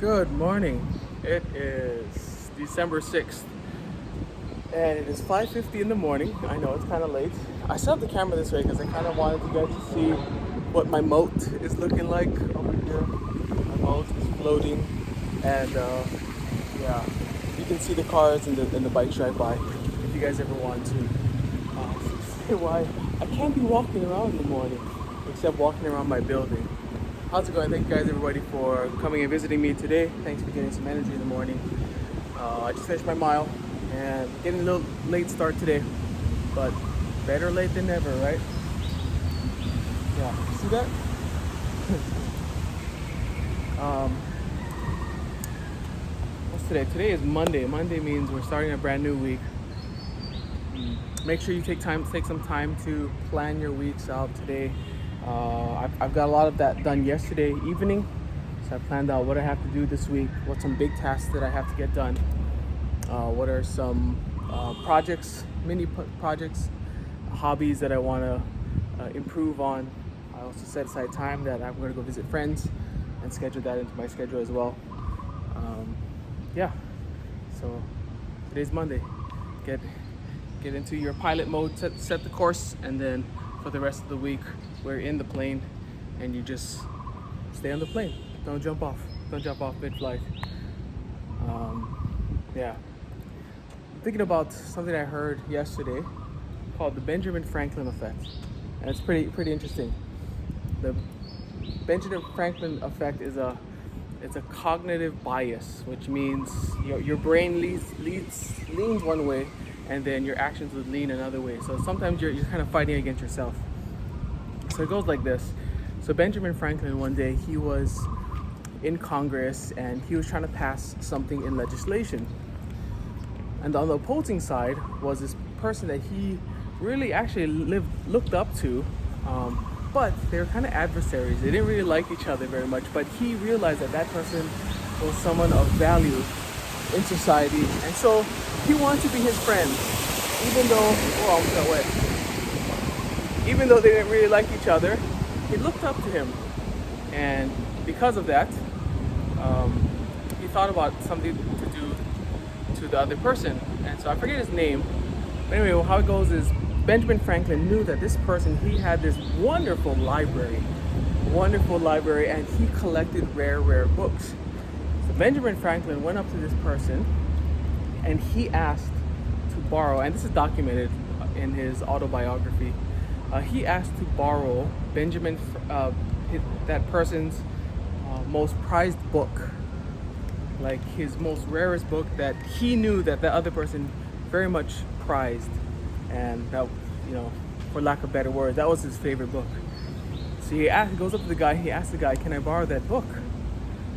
Good morning. It is December 6th and it is 5:50 in the morning. I know it's kind of late. I set up the camera this way because I kind of wanted you guys to see what my moat is looking like over here. My moat is floating and yeah, you can see the cars and the bikes right by if you guys ever want to see why I can't be walking around in the morning except walking around my building. How's it going? Thank you guys, everybody, for coming and visiting me today. Thanks for getting some energy in the morning. I just finished my mile and getting a little late start today, but better late than never, right? Yeah, see that? um, what's today? Today is Monday. Monday means we're starting a brand new week. Make sure you take some time to plan your weeks out today. I've got a lot of that done yesterday evening, so I planned out what I have to do this week, what some big tasks that I have to get done, what are some projects, projects, hobbies that I want to improve on. I also set aside time that I'm going to go visit friends and schedule that into my schedule as well. Yeah, so today's Monday. Get get into your pilot mode, set the course, and then for the rest of the week, we're in the plane, and you just stay on the plane. Don't jump off. Don't jump off mid-flight. Yeah. I'm thinking about something I heard yesterday called the Benjamin Franklin effect, and it's pretty interesting. The Benjamin Franklin effect is it's a cognitive bias, which means your brain leans one way, and then your actions would lean another way. So sometimes you're kind of fighting against yourself. So it goes like this. So Benjamin Franklin, one day he was in Congress and he was trying to pass something in legislation. And on the opposing side was this person that he really actually looked up to, but they were kind of adversaries. They didn't really like each other very much, but he realized that that person was someone of value in society, and so he wanted to be his friend, even though, oh, I almost got wet. Even though they didn't really like each other, he looked up to him, and because of that, he thought about something to do to the other person. And so I forget his name, but anyway, how it goes is Benjamin Franklin knew that this person, he had this wonderful library, and he collected rare books. So Benjamin Franklin went up to this person and he asked to borrow, and this is documented in his autobiography. He asked to borrow that person's most prized book, like his most rarest book that he knew that the other person very much prized, and that, for lack of better words, that was his favorite book. So he goes up to the guy. He asks the guy, "Can I borrow that book?"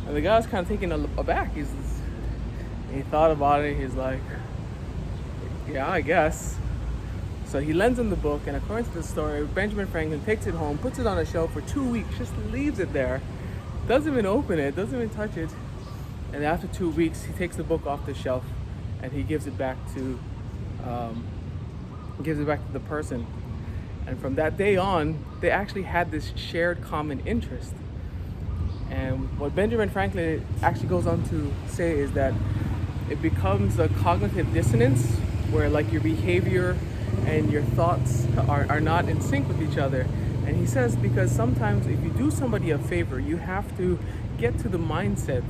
And the guy was kind of taken aback. He thought about it. He's like, "Yeah, I guess." So he lends him the book, and according to the story, Benjamin Franklin takes it home, puts it on a shelf for 2 weeks, just leaves it there, doesn't even open it, doesn't even touch it. And after 2 weeks, he takes the book off the shelf and he gives it back to the person. And from that day on, they actually had this shared common interest. And what Benjamin Franklin actually goes on to say is that it becomes a cognitive dissonance where, like, your behavior and your thoughts are not in sync with each other. And he says because sometimes if you do somebody a favor, you have to get to the mindset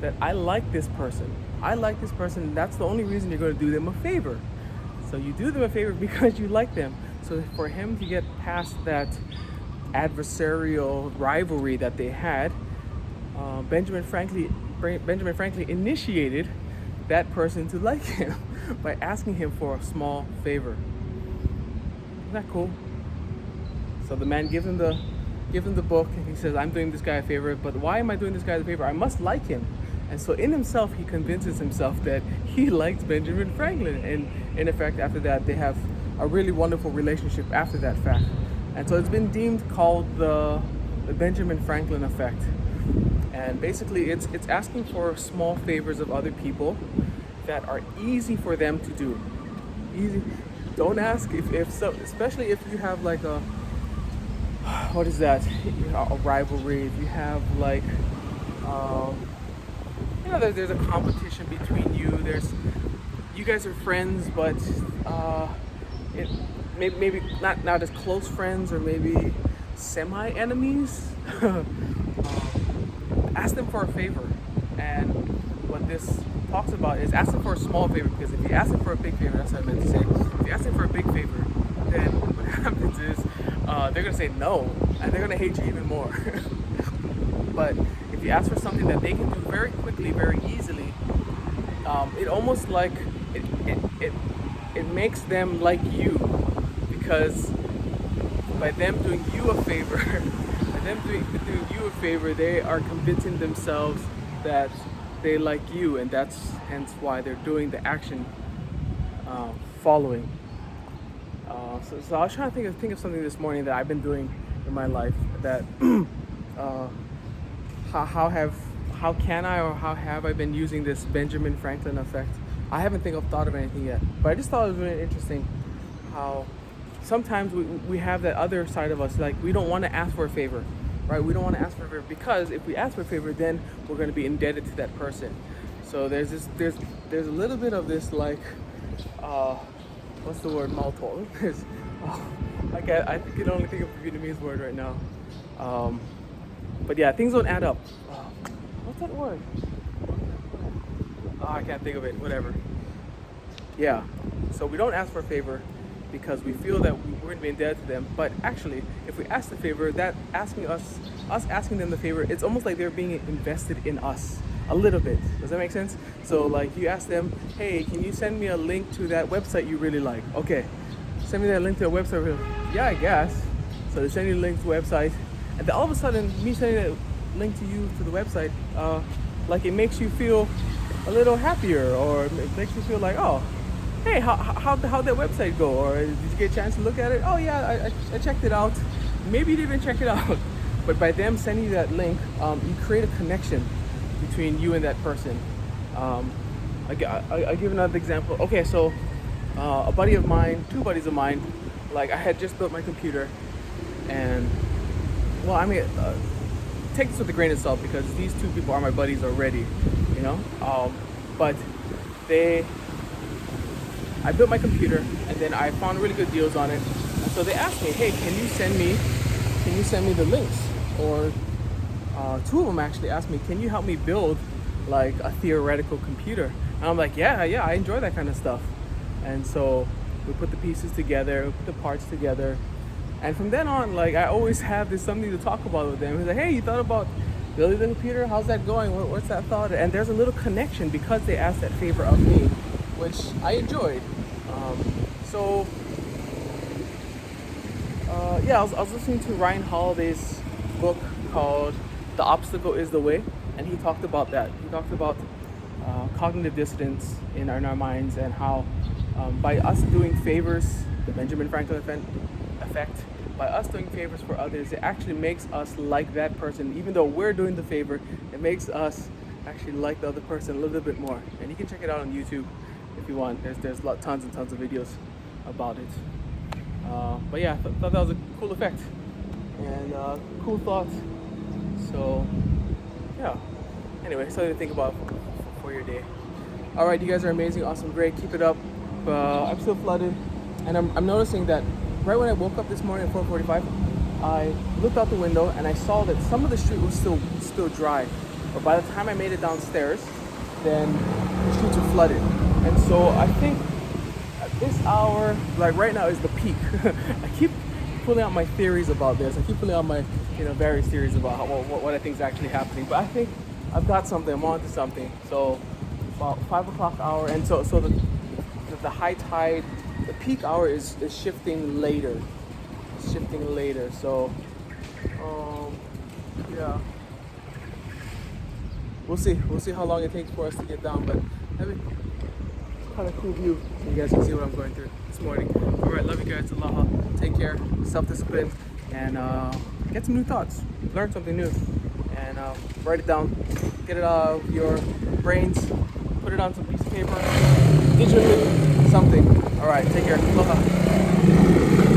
that I like this person, and that's the only reason you're going to do them a favor. So you do them a favor because you like them. So for him to get past that adversarial rivalry that they had, Benjamin Franklin initiated that person to like him by asking him for a small favor. Isn't that cool? So the man gives him the book, and he says, "I'm doing this guy a favor, but why am I doing this guy a favor? I must like him." And so in himself, he convinces himself that he likes Benjamin Franklin. And in effect, after that, they have a really wonderful relationship after that fact. And so it's been called the Benjamin Franklin effect. And basically, it's asking for small favors of other people that are easy for them to do. Easy. Don't ask if so, especially if you have like a, what is that? A rivalry. If you have like there's a competition between you. You guys are friends, but it maybe not as close friends, or maybe semi enemies. Ask them for a favor, and what this talks about is ask them for a small favor, because if you ask them for a big favor, that's what I meant to say. If you ask them for a big favor, then what happens is they're gonna say no, and they're gonna hate you even more. But if you ask for something that they can do very quickly, very easily, it almost like it makes them like you, because by them doing you a favor, doing you a favor, they are convincing themselves that they like you, and that's hence why they're doing the action following. So I was trying to think of something this morning that I've been doing in my life that how can I, or how have I been using this Benjamin Franklin effect? I haven't thought of anything yet, but I just thought it was really interesting how sometimes we have that other side of us, like we don't want to ask for a favor, right? We don't want to ask for a favor, because if we ask for a favor, then we're going to be indebted to that person. So there's a little bit of this, like what's the word, maltol. I can only think of a Vietnamese word right now. But yeah, things don't add up. What's that word? I can't think of it. Whatever. Yeah. So we don't ask for a favor because we feel that we're going to be indebted to them. But actually, if we ask the favor, that us asking them the favor, it's almost like they're being invested in us a little bit. Does that make sense? So like you ask them, hey, can you send me a link to that website you really like? Okay, send me that link to a website. Yeah, I guess. So they send you a link to the website, and then all of a sudden, me sending that link to you to the website, like it makes you feel a little happier, or it makes you feel like, oh, hey, how'd that website go? Or did you get a chance to look at it? Oh yeah, I checked it out. Maybe you didn't even check it out, but by them sending you that link, you create a connection between you and that person. I give another example. Okay, so a buddy of mine, two buddies of mine, like I had just built my computer, and well, I mean, take this with a grain of salt because these two people are my buddies already, you know. But I built my computer, and then I found really good deals on it, and so they asked me, hey, can you send me the links? Or two of them actually asked me, can you help me build like a theoretical computer? And I'm like, yeah, I enjoy that kind of stuff. And so we put the pieces together, we put the parts together, and from then on, like I always have something to talk about with them. He's like, hey, you thought about building the computer? How's that going? What's that thought? And there's a little connection because they asked that favor of me, which I enjoyed. Yeah, I was listening to Ryan Holiday's book called The Obstacle is the Way, and he talked about that. He talked about cognitive dissonance in our minds, and how by us doing favors, the Benjamin Franklin effect, by us doing favors for others, it actually makes us like that person. Even though we're doing the favor, it makes us actually like the other person a little bit more. And you can check it out on YouTube if you want. There's tons and tons of videos about it. But yeah, I thought that was a cool effect and cool thought. So yeah. Anyway, something to think about for your day. All right, you guys are amazing, awesome, great. Keep it up. I'm still flooded, and I'm noticing that right when I woke up this morning at 4:45, I looked out the window and I saw that some of the street was still dry. But by the time I made it downstairs, then the streets are flooded. And so I think at this hour, like right now, is the peak. I keep pulling out my theories about this. I keep pulling out my various theories about what I think is actually happening. But I think I've got something. I'm onto something. So about 5 o'clock hour, and so the high tide, the peak hour is shifting later. It's shifting later. So yeah, we'll see how long it takes for us to get down. But I mean, kind of cool view. You guys can see what I'm going through this morning. All right, love you guys. Aloha. Take care. Self-discipline, and get some new thoughts. Learn something new, and write it down. Get it out of your brains. Put it on some piece of paper. Digitally, something. All right, take care. Aloha.